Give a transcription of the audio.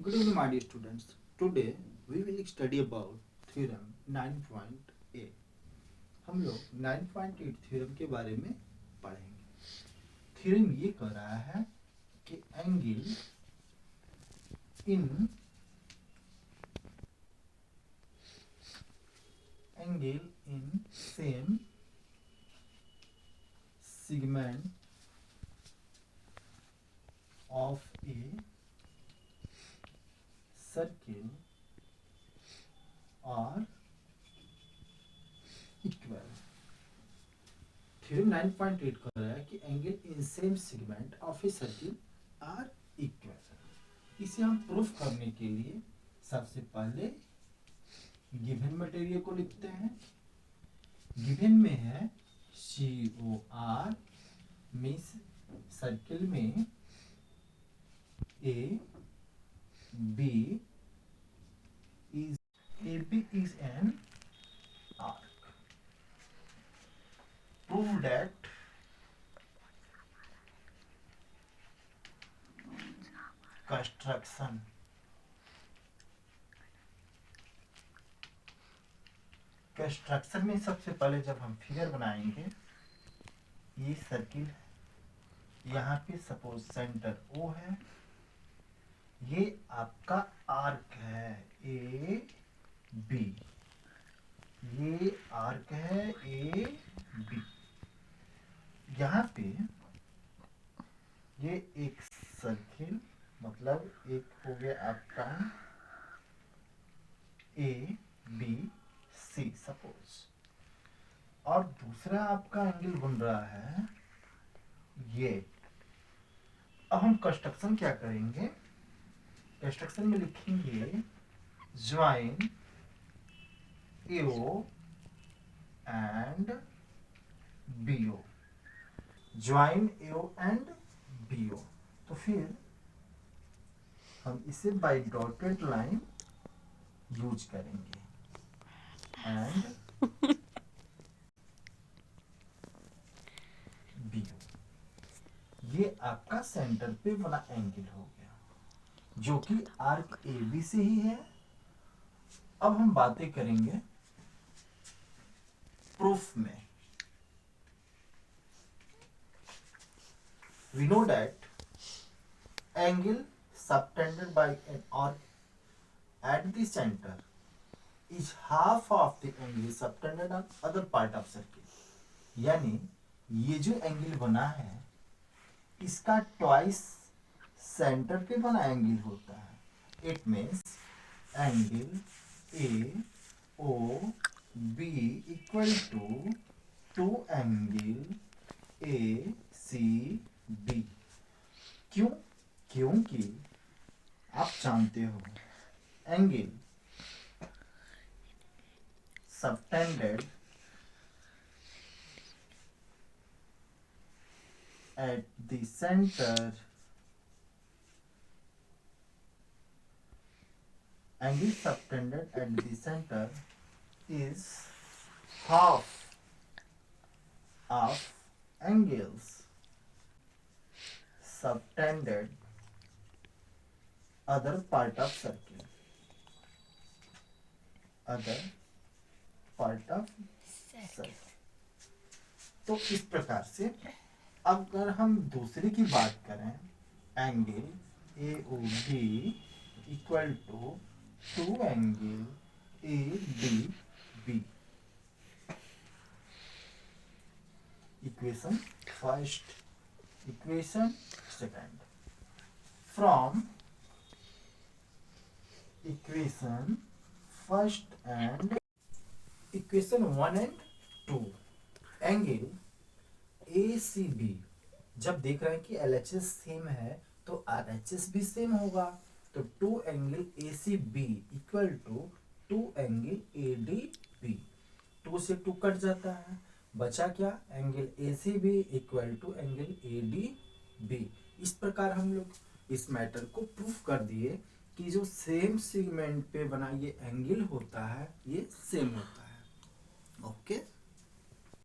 Good evening, my dear students. Today we will study about theorem 9.8. हम लोग 9.8 theorem के बारे में पढ़ेंगे। थ्योरम ये कह रहा है कि angle in same segment of a circle are equal. Theorem 9.8 कह रहा है कि angle in same segment of a circle are equal. इसे हम प्रूफ करने के लिए सबसे पहले गिवन मटेरियल को लिखते हैं। गिवन में है COR, मीन्स सर्किल में AB is an arc. Prove that construction में सबसे पहले जब हम फिगर बनाएंगे, ये सर्किल यहाँ पे सपोज सेंटर O है, ये आपका आर्क है AB, ये आर्क है AB। यहाँ पे ये एक सर्किल मतलब एक हो गया आपका ABC सपोज, और दूसरा आपका एंगल बन रहा है ये। अब हम कंस्ट्रक्शन क्या करेंगे, कंस्ट्रक्शन में लिखेंगे join AO and BO, join AO and BO। तो फिर हम इसे बाय डॉटेड लाइन यूज करेंगे एंड BO। ये आपका सेंटर पे बना एंगल हो गया जो कि आर्क AB से ही है। अब हम बातें करेंगे प्रूफ में। We know that angle subtended by an arc at the center is half of the angle subtended on other part of circle। यानी ये जो एंगल बना है इसका ट्वाइस सेंटर पे बना एंगल होता है। It means angle AOB equal to angle ACB। क्यों? क्योंकि आप जानते हो angle subtended at the center, angle subtended at the center is half of angles subtended other part of circle, other part of circle। तो इस प्रकार से अगर हम दूसरे की बात करें, angle AOB equal to angle ADB। Equation first, equation second. From equation first and equation 1 and 2, angle ACB जब देख रहे हैं कि LHS सेम है तो RHS भी सेम होगा। तो two angle ACB equal to angle ADB। 2 से 2 कट जाता है, बचा क्या? Angle ACB equal to angle ADB। इस प्रकार हम लोग इस मैटर को प्रूफ कर दिए कि जो सेम सेगमेंट पे बना ये एंगल होता है ये सेम होता है। ओके।